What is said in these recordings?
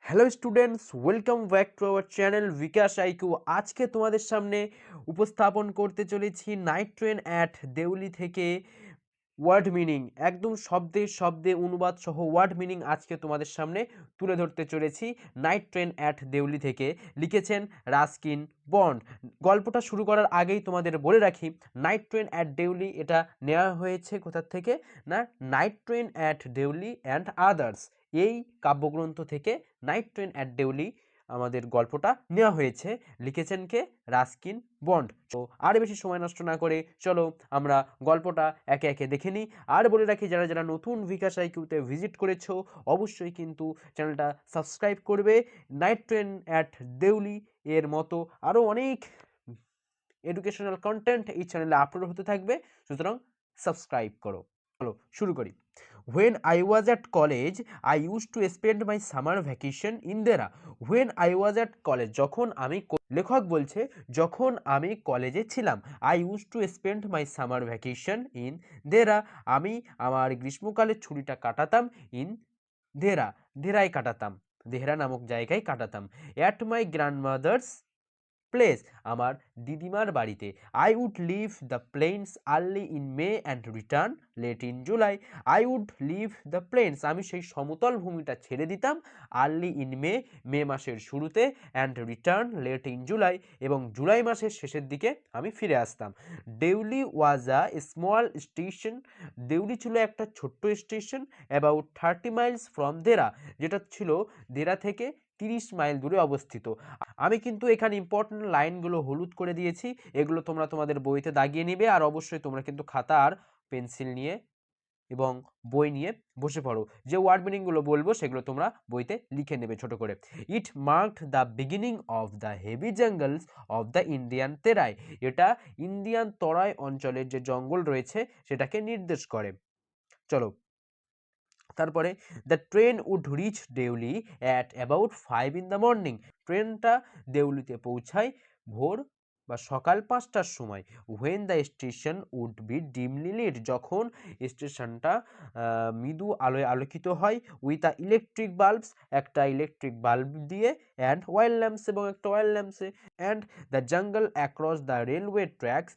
Hello students, welcome back to our channel Bikash IQ. আজকে তোমাদের সামনে উপস্থাপন করতে চলেছি নাইট ট্রেন অ্যাট দেউলি থেকে ওয়ার্ড মিনিং, একদম শব্দে শব্দে অনুবাদ সহ ওয়ার্ড মিনিং আজকে তোমাদের সামনে তুলে ধরতে চলেছি। নাইট ট্রেন অ্যাট দেউলি থেকে লিখেছেন রাস্কিন বন্ড। গল্পটা শুরু করার আগেই তোমাদের বলে রাখি, নাইট ট্রেন অ্যাট দেউলি এটা নেওয়া হয়েছে কোথা থেকে না, night train at Deoli and others এই কাব্যগ্রন্থ থেকে নাইট ট্রেন অ্যাট দেউলি আমাদের গল্পটা নেওয়া হয়েছে। লিখেছেন কে? Ruskin bond. তো আর বেশি সময় নষ্ট না করে চলো আমরা গল্পটা একে একে দেখে নিই। আর বলে রাখি, যারা যারা নতুন বিকাশ আইকিউতে ভিজিট করেছো অবশ্যই কিন্তু চ্যানেলটা সাবস্ক্রাইব করবে। নাইট ট্রেন অ্যাট দেউলি এর মতো আরও অনেক এডুকেশনাল কন্টেন্ট এই চ্যানেলে আপলোড হতে থাকবে, সুতরাং সাবস্ক্রাইব করো। চলো শুরু করি। When I was at college, I used to spend my summer vacation in Dera. When I was at college, যখন আমি লেখক বলছে যখন আমি কলেজে ছিলাম, I used to spend my summer vacation in Dera. আমি আমার গ্রীষ্মকালের ছুটিটা কাটাতাম in Dera, দেরায় কাটাতাম, দেহরা নামক জায়গায় কাটাতাম। At my grandmother's প্লেস, আমার দিদিমার বাড়িতে। I would leave the plains early in May and return late in July. I would leave the plains, আমি সেই সমতল ভূমিটা ছেড়ে দিতাম। আর্লি ইন মে, মে মাসের শুরুতে। And return late in July, এবং জুলাই মাসের শেষের দিকে আমি ফিরে আসতাম। Deoli was a small station, Deoli ছিল একটা ছোট্ট স্টেশন। অ্যাবাউট 30 মাইলস ফ্রম দেরা, যেটা ছিল দেরা থেকে 30 মাইল দূরে অবস্থিত। আমি কিন্তু এখানে ইম্পর্টেন্ট লাইনগুলো হলুদ করে দিয়েছি, এগুলো তোমরা তোমাদের বইতে দাগিয়ে নিবে। আর অবশ্যই তোমরা কিন্তু খাতা আর পেন্সিল নিয়ে এবং বই নিয়ে বসে পড়ো। যে ওয়ার্ড মিনিংগুলো বলবো সেগুলো তোমরা বইতে লিখে নেবে ছোট করে। It marked the beginning of the heavy jungles of the Indian Terai, এটা ইন্ডিয়ান তরাই অঞ্চলের যে জঙ্গল রয়েছে সেটাকে নির্দেশ করে। চলো তারপরে, the train would reach Deoli at about 5 in the morning, ট্রেনটা দেউলিতে পৌঁছায় ভোর বা সকাল 5টার সময়। When the station would be dimly lit, যখন স্টেশনটা মৃদু আলোয় আলোকিত হয়। উইথ আ ইলেকট্রিক বাল্বস, একটা ইলেকট্রিক বাল্ব দিয়ে। অ্যান্ড ওয়েল ল্যাম্পস, এবং একটা ওয়েল ল্যাম্পসে। And the jungle across the railway tracks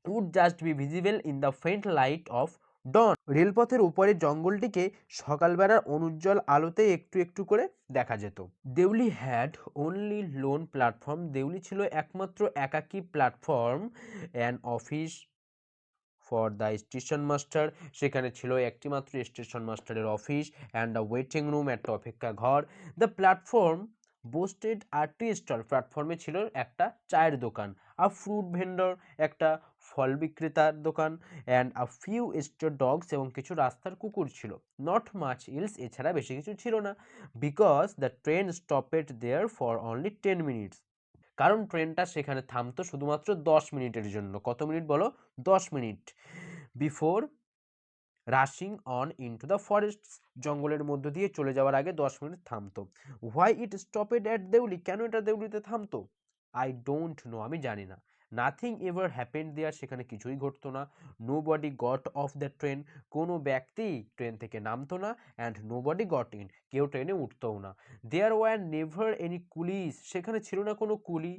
would just be visible in the faint light of dawn, রেলপথের উপরে জঙ্গলটিকে সকালবেলার অনুজ্জ্বল আলোতে একটু একটু করে দেখা যেত। Deoli had only lone platform, Deoli ছিল একমাত্র একাকী platform. An office for the station master, সেখানে ছিল একটি মাত্র স্টেশন মাস্টারের অফিস। অ্যান্ড দ্য ওয়েটিং রুম, একটা অপেক্ষা ঘর। The platform boasted a tea stall, প্ল্যাটফর্মে ছিল একটা চায়ের দোকান। আ ফ্রুট ভেন্ডর, একটা ফল বিক্রেতার দোকান। And a few street dogs, এবং কিছু রাস্তার কুকুর ছিল। নট মাচ ইলস, এছাড়া বেশি কিছু ছিল না। Because the train stopped there for only 10 minutes, কারণ ট্রেনটা সেখানে থামতো শুধুমাত্র 10 মিনিটের জন্য। কত মিনিট বলো? 10 minute. Before rushing on into the forests, জঙ্গলের মধ্য দিয়ে চলে যাওয়ার আগে 10 মিনিট থামতো। Why it stopped at Deoli, কেন এটা দেউলিতে থামতো? আই ডোন্ট নো, আমি জানি না। নাথিং এভার হ্যাপেন্ড দেয়ার, সেখানে কিছুই ঘটতো না। Nobody got off the train, কোনো ব্যক্তি ট্রেন থেকে নামতো না। And nobody got in, কেউ ট্রেনে উঠতও না। There were never any coolies, সেখানে ছিল না কোনো কুলি।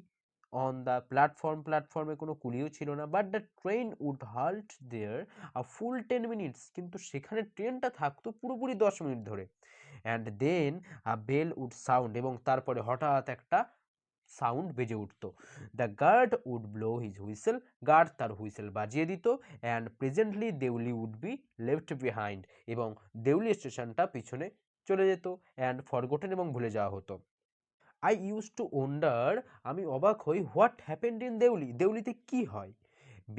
অন দ্য প্ল্যাটফর্ম, প্ল্যাটফর্মে কোনো কুলিও ছিল না। But the train would halt there a full 10 minutes, কিন্তু সেখানে ট্রেনটা থাকতো পুরোপুরি 10 মিনিট ধরে। And then a bell would sound, এবং তারপরে হঠাৎ একটা সাউন্ড বেজে উঠতো। The guard would blow his whistle, guard তার হুইসেল বাজিয়ে দিত। And presently Deoli would be left behind, এবং দেউলি স্টেশনটা পিছনে চলে যেত। অ্যান্ড ফরগটেন, এবং ভুলে যাওয়া হতো। আই ইউজ টু ওয়ান্ডার, আমি অবাক হই। হোয়াট হ্যাপেন্ড ইন দেউলি, দেউলিতে কি হয়?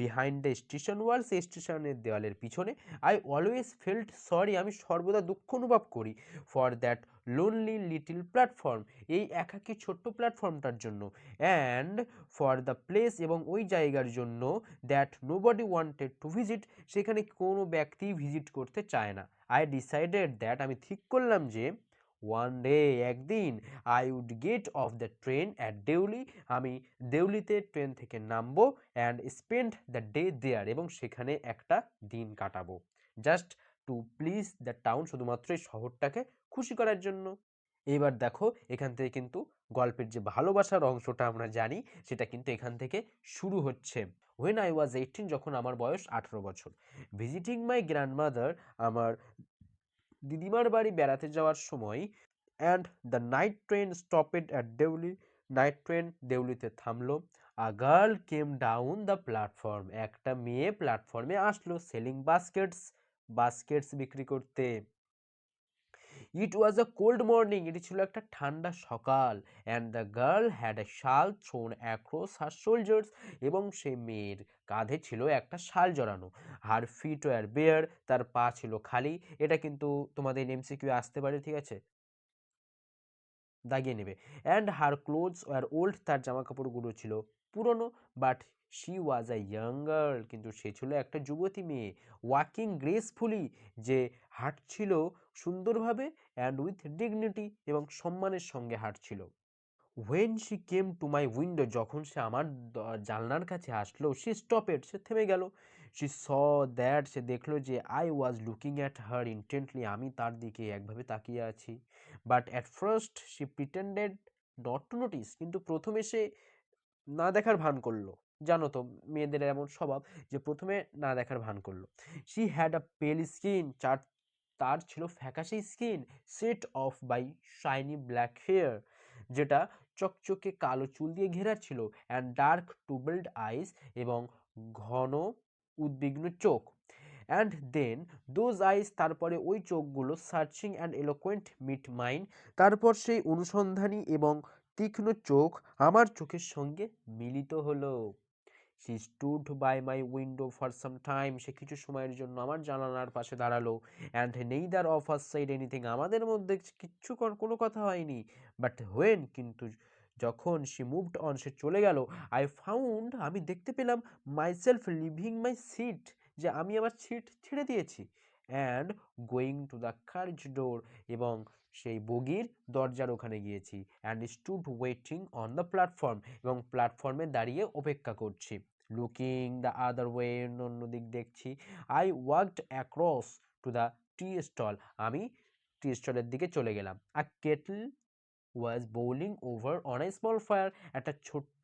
বিহাইন্ড দ্য স্টেশন ওয়ালস, স্টেশনের দেওয়ালের পিছনে। আই অলওয়েজ ফেল্ট সরি, আমি সর্বদা দুঃখ অনুভব করি। For that lonely little platform, এই একাকী ছোট্ট প্ল্যাটফর্মটার জন্য। অ্যান্ড ফর দ্য প্লেস, এবং ওই জায়গার জন্য। That nobody wanted to visit, সেখানে কোনো ব্যক্তি ভিজিট করতে চায় না। আই ডিসাইডেড দ্যাট, আমি ঠিক করলাম যে। ওয়ান ডে, একদিন। I would get off the train at Deoli, আমি দেউলিতে ট্রেন থেকে নামবো। And spend the day there, এবং সেখানে একটা দিন কাটাবো। Just to please the town, শুধুমাত্র এই শহরটাকে খুশি করার জন্য। এবার দেখো এখান থেকে কিন্তু গল্পের যে ভালোবাসার অংশটা আমরা জানি সেটা কিন্তু এখান থেকে শুরু হচ্ছে। When I was 18, যখন আমার বয়স 18 বছর, ভিজিটিং মাই গ্র্যান্ডমাদার, আমার দিদিমার বাড়ি বেড়াতে যাওয়ার সময়, and the night train stopped at Deoli, night train দেউলিতে থামলো। A girl came down the platform, একটা মেয়ে প্ল্যাটফর্মে আসলো, সেলিং বাস্কেটস, বাস্কেটস বিক্রি করতে। ইট ওয়াজ আ কোল্ড মর্নিং, এটি ছিল একটা ঠান্ডা সকাল, and the girl had a শাল থ্রোন অ্যাক্রস হার শোল্ডার্স, এবং সেই মেয়ের কাঁধে ছিল একটা শাল জড়ানো। হার ফিট ওয়ার বেয়ার, তার পা ছিল খালি। এটা কিন্তু তোমাদের এমসিকিউ আসতে পারে, ঠিক আছে, দাগিয়ে নেবে। And her clothes were old, তার জামা কাপড়গুলো ছিল পুরনো। But she was a young girl, কিন্তু সে ছিল একটা যুবতী মেয়ে। ওয়াকিং গ্রেসফুলি, যে হাঁটছিল সুন্দরভাবে, অ্যান্ড উইথ ডিগনিটি, এবং সম্মানের সঙ্গে হাঁটছিল। When she came to my window, যখন সে আমার জানলার কাছে আসলো, সে স্টপেড, সে থেমে গেল। শি স দ্যাট, সে দেখলো যে I was looking at her ইন্টেন্টলি, আমি তার দিকে একভাবে তাকিয়ে আছি। But at first she pretended not to notice, কিন্তু প্রথমে সে না দেখার ভান করলো। জানো তো মেয়েদের এমন স্বভাব যে প্রথমে না দেখার ভান করলো। শি হ্যাড আ পেল স্কিন, তার ছিল ফ্যাকাশে skin, set off by shiny black hair, যেটা চকচকে কালো চুল দিয়ে ঘেরা ছিল, অ্যান্ড ডার্ক টুবেলড আইস, এবং ঘন উদ্বিগ্ন চোখ। অ্যান্ড দেন দোজ আইস, তারপরে ওই চোখগুলো, সার্চিং অ্যান্ড এলোকোয়েন্ট মিট মাইন্ড, তারপর সেই অনুসন্ধানী এবং তীক্ষ্ণ চোখ আমার চোখের সঙ্গে মিলিত হলো। She stood by my window for some time, সে কিছু সময়ের জন্য আমার জানালার পাশে দাঁড়ালো। And neither of us said anything, আমাদের মধ্যে কিচ্ছু কোনো কথা হয়নি। বাট হোয়েন, কিন্তু যখন শি মুভড অন, সে চলে গেল, আই ফাউন্ড, আমি দেখতে পেলাম, মাইসেলফ লিভিং মাই সিট, যে আমি আমার সিট ছেড়ে দিয়েছি, and going to the carriage door, এবং সেই বগির দরজার ওখানে গিয়েছি, and stood waiting on the platform, এবং প্ল্যাটফর্মে দাঁড়িয়ে অপেক্ষা করছি। লুকিং দ্য আদার ওয়ে, অন্য দিক দেখছি। I walked across to the tea stall, আমি টি স্টলের দিকে চলে গেলাম। A kettle was boiling over on a small fire, একটা ছোট্ট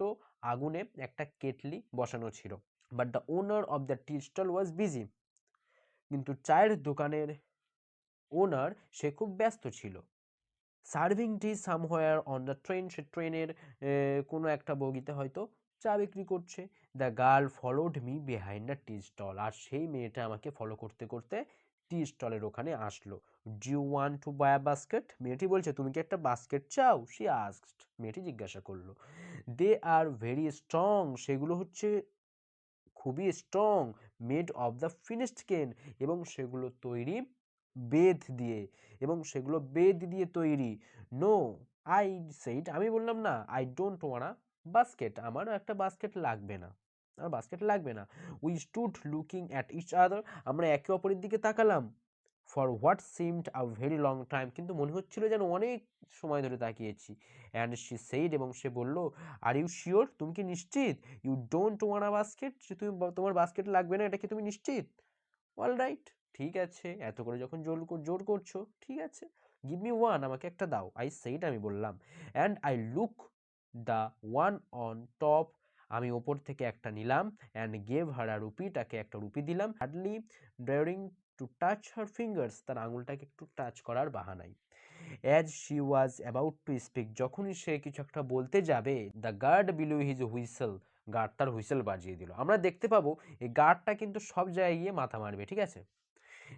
আগুনে একটা কেটলি বসানো ছিল। But the owner of the tea stall was busy, কিন্তু চায়ের দোকানের ওনার, সে খুব ব্যস্ত ছিল। Serving tea somewhere on the train, সে ট্রেনের কোনো একটা বগিতে হয়তো চা বিক্রি করছে। The girl followed me behind the tea stall, আর সেই মেয়েটা আমাকে ফলো করতে করতে টি স্টলের ওখানে আসলো। Do you want to buy a basket, মেয়েটি বলছে তুমি কি একটা বাস্কেট চাও, শি আস্কড, মেয়েটি জিজ্ঞাসা করলো। দে আর ভেরি স্ট্রং, সেগুলো হচ্ছে খুবই strong, made of the finished কেন, এবং সেগুলো তৈরি বেদ দিয়ে, এবং সেগুলো বেদ দিয়ে তৈরি। নো, আই সেইড, আমি বললাম না, আই ডোন্ট ওয়ানা বাস্কেট, আমার একটা বাস্কেট লাগবে না, আমার বাস্কেট লাগবে না। We stood looking at each other, আমরা একে অপরের দিকে তাকালাম। For what seemed a very long time, কিন্তু মনে হচ্ছিল যেন অনেক সময় ধরে তাকিয়েছি। অ্যান্ড শি সেইড, এবং সে বলল, আর ইউ শিওর, তুমি কি নিশ্চিত? You don't want a basket, যে তুমি তোমার বাস্কেট লাগবে না, এটা কি তুমি নিশ্চিত? অল রাইট, ঠিক আছে, এত করে যখন জোর করছো, ঠিক আছে, গিভ মি ওয়ান, আমাকে একটা দাও। আই সেইড, আমি বললাম। And I look the one on top, আমি ওপর থেকে একটা নিলাম। And gave her a rupee, তাকে একটা রুপি দিলাম। Hardly daring to touch her fingers, তার আঙুলটাকে একটু টাচ করার বাহানায়। As she was about to speak, যখনই সে কিছু একটা বলতে যাবে, the guard below his whistle, guard তার হুইসেল বাজিয়ে দিল। আমরা দেখতে পাবো এই গার্ডটা কিন্তু সব জায়গায় গিয়ে মাথা মারবে, ঠিক আছে।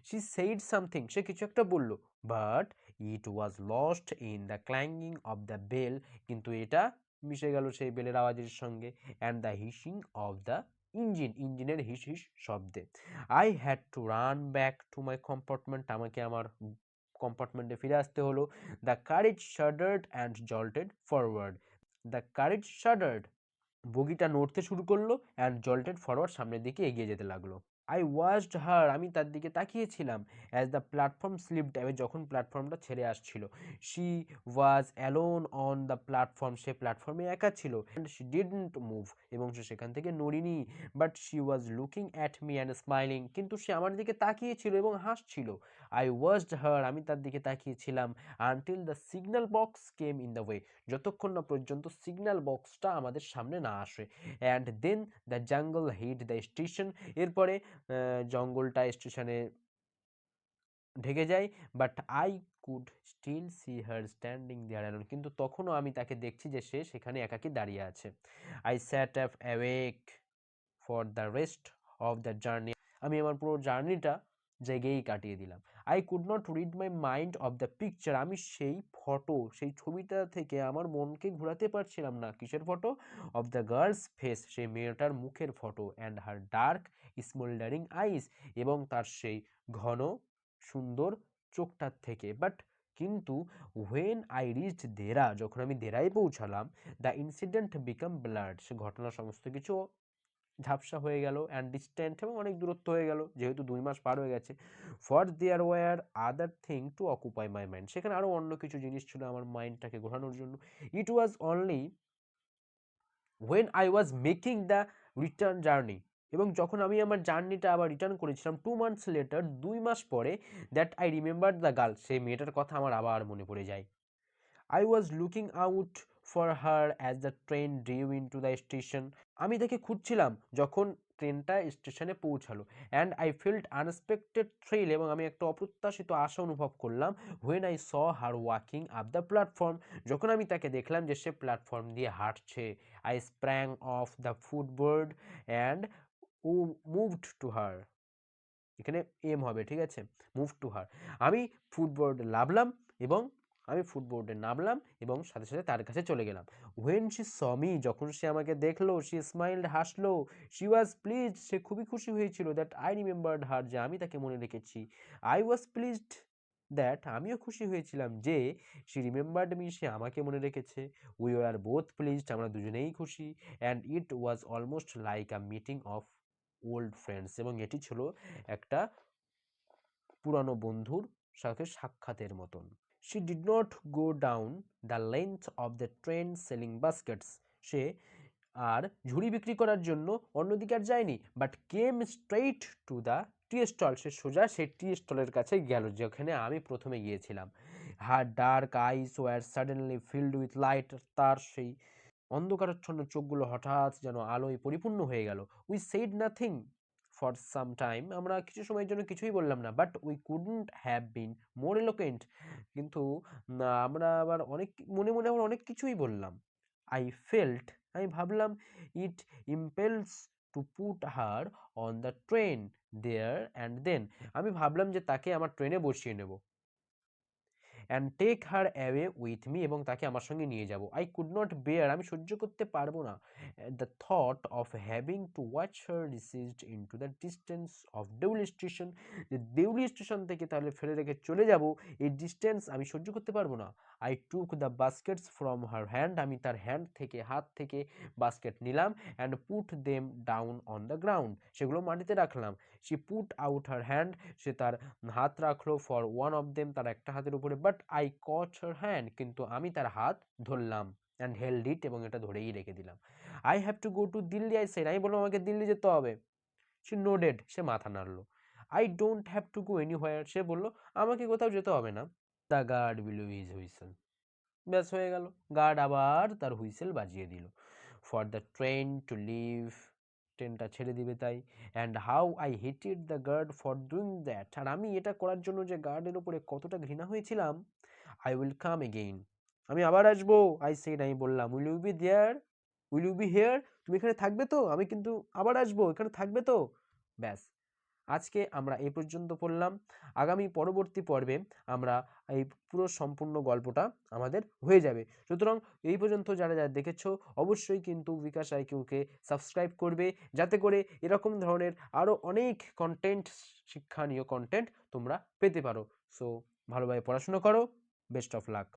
শি সেইড সামথিং, সে কিছু একটা বলল, but it was lost in the clanging of the bell, কিন্তু এটা মিশে গেল সেই বেলের আওয়াজের সঙ্গে, and the hissing of the ইঞ্জিনের হিস হিস শব্দে। I had to run back to my compartment, আমাকে আমার কম্পার্টমেন্টে ফিরে আসতে হলো। The carriage shuddered and jolted forward, the carriage shuddered, বগিটা নড়তে শুরু করলো, অ্যান্ড জল্টেড ফরওয়ার্ড, সামনের দিকে এগিয়ে যেতে লাগলো। আই ওয়াচড হার, আমি তার দিকে তাকিয়েছিলাম। As the platform slipped away, যখন প্ল্যাটফর্মটা ছেড়ে আসছিল। She was alone on the platform, সে প্ল্যাটফর্মে একা ছিল। অ্যান্ড শি ডিডন্ট মুভ, এবং সে সেখান থেকে নড়িনি। But she was looking at me and smiling, কিন্তু সে আমার দিকে তাকিয়েছিল এবং হাসছিল। আই ওয়াচড হার, আমি তার দিকে তাকিয়েছিলাম। Until the signal box came in the way, যতক্ষণ না পর্যন্ত সিগন্যাল বক্সটা আমাদের সামনে না আসে। And then the jungle hid the station, এরপরে জঙ্গলটা স্টেশনে ঢেকে যায়। But I could still see her standing there alone, কিন্তু তখনও আমি তাকে দেখছি যে সে সেখানে একাকী দাঁড়িয়ে আছে। I sat up awake for the rest of the journey, আমি আমার পুরো জার্নিটা জেগেই কাটিয়ে দিলাম। I could not rid my mind of the picture, আমি সেই ফটো, সেই ছবিটা থেকে আমার মনকে ঘোরাতে পারছিলাম না। কিসের photo? Of the girls face, সেই মেয়েটার মুখের ফটো। অ্যান্ড হার ডার্ক স্মোল্ডারিং আইস, এবং তার সেই ঘন সুন্দর চোখটার থেকে। বাট কিন্তু হোয়েন আই রিচড দেরা, যখন আমি দেরায় পৌঁছালাম, দ্য ইনসিডেন্ট বিকাম ব্লার্ড, সে ঘটনা সমস্ত কিছু ঝাপসা হয়ে গেল। অ্যান্ড ডিস্ট্যান্ট, এবং অনেক দূরত্ব হয়ে গেল, যেহেতু 2 মাস পার হয়ে গেছে। For there were other thing to occupy my mind, সেখানে আরও অন্য কিছু জিনিস ছিল আমার মাইন্ডটাকে ঘোরানোর জন্য। It was only when I was making the return journey, এবং যখন আমি আমার জার্নিটা আবার রিটার্ন করেছিলাম 2 মান্থস লেটার, 2 মাস পরে, that I remember the girl, সেই মেয়েটার কথা আমার আবার মনে পড়ে যায়। I was looking out for her as the train drew into the station. আমি তাকে খুঁজছিলাম যখন ট্রেনটা স্টেশনে পৌঁছালো। And I felt unexpected thrill, এবং আমি একটা অপ্রত্যাশিত আশা অনুভব করলাম। When I saw her walking up the platform, যখন আমি তাকে দেখলাম যে সে প্ল্যাটফর্ম দিয়ে হাঁটছে। I sprang of the ফুটবোর্ড and moved to her, এখানে এম হবে, ঠিক আছে? মুভ টু হার, আমি ফুটবোর্ডে নামলাম, এবং আমি ফুটবোর্ডে নামলাম এবং সাথে সাথে তার কাছে চলে গেলাম। হোয়েন শি স মি, যখন সে আমাকে দেখলো, শি স্মাইলড, হাসলো। শি ওয়াজ প্লিজড, সে খুবই খুশি হয়েছিল। দ্যাট আই রিমেম্বার্ড হার, যে আমি তাকে মনে রেখেছি। আই ওয়াজ প্লিজড দ্যাট, আমিও খুশি হয়েছিলাম যে শি রিমেম্বার্ড মি, সে আমাকে মনে রেখেছে। উই আর বোথ প্লিজড, আমরা দুজনেই খুশি। And it was almost like a meeting of old friends, এবং এটি ছিল একটা পুরানো বন্ধুর সাথে সাক্ষাতের মতন। She did not go down the length of the train selling baskets, সে আর ঝুড়ি বিক্রি করার জন্য অন্যদিকে আর যায়নি। But came straight to the tea stall, সে সোজা সেই টি স্টলের কাছে গেল যেখানে আমি প্রথমে গিয়েছিলাম। Her dark eyes were suddenly filled with light, তার সেই অন্ধকারাচ্ছন্ন চোখগুলো হঠাৎ যেন আলোয় পরিপূর্ণ হয়ে গেল। We said nothing for some time, আমরা কিছু সময়ের জন্য কিছুই বললাম না। But we couldn't have been more eloquent, কিন্তু আমরা আবার অনেক মনে মনে আবার অনেক কিছুই বললাম। আই ফেল্ট, আমি ভাবলাম, it impels to put her on the train there and then, আমি ভাবলাম যে তাকে আমার ট্রেনে বসিয়ে নেব। And take her away with me, এবং তাকে আমার সঙ্গে নিয়ে যাব। আই কুড নট বেয়ার, আমি সহ্য করতে পারবো না the thought of having to watch her received into the distance of Deoli station, যে দেউলি স্টেশন থেকে তাহলে ফেলে রেখে চলে যাব, এই ডিস্টেন্স আমি সহ্য করতে পারবো না। I took the baskets from her hand, আমি তার হ্যান্ড থেকে, হাত থেকে বাস্কেট নিলাম। And put them down on the ground, সেগুলো মাটিতে রাখলাম। She put out her hand, সে তার হাত রাখলো। ফর ওয়ান অফ দেম, তার একটা হাতের উপরে। But I caught her hand, কিন্তু আমি তার হাত ধরলাম। অ্যান্ড হেল্ড ইট, এবং এটা ধরেই রেখে দিলাম। I have to go to Delhi, I said, আমি বললাম আমাকে দিল্লি যেতে হবে। সে নোডেড, সে মাথা নাড়লো। I don't have to go anywhere, সে বলল আমাকে কোথাও যেতে হবে না। The guard below his whistle, ব্যাস হয়ে গেল, গার্ড আবার তার হুইসেল বাজিয়ে দিল। For the train to leave, ট্রেনটা ছেড়ে দিবে তাই। And how I hated the guard for doing that, আর আমি এটা করার জন্য যে গার্ডের উপরে কতটা ঘৃণা হয়েছিলাম। আই উইল কাম এগেইন, আমি আবার আসবো। আই সেড, আমি বললাম। Will you be there, will you be here, তুমি এখানে থাকবে তো, আমি কিন্তু আবার আসবো, এখানে থাকবে তো। ব্যাস, আজকে আমরা এই পর্যন্ত পড়লাম। আগামী পরবর্তী পর্বে আমরা এই পুরো সম্পূর্ণ গল্পটা আমাদের হয়ে যাবে। সুতরাং এই পর্যন্ত যারা যারা দেখেছো, অবশ্যই কিন্তু বিকাশ আইকিউকে সাবস্ক্রাইব করবে, যাতে করে এরকম ধরনের আরও অনেক কন্টেন্ট, শিক্ষণীয় কন্টেন্ট তোমরা পেতে পারো। সো ভালোভাবে পড়াশোনা করো, বেস্ট অফ লাক।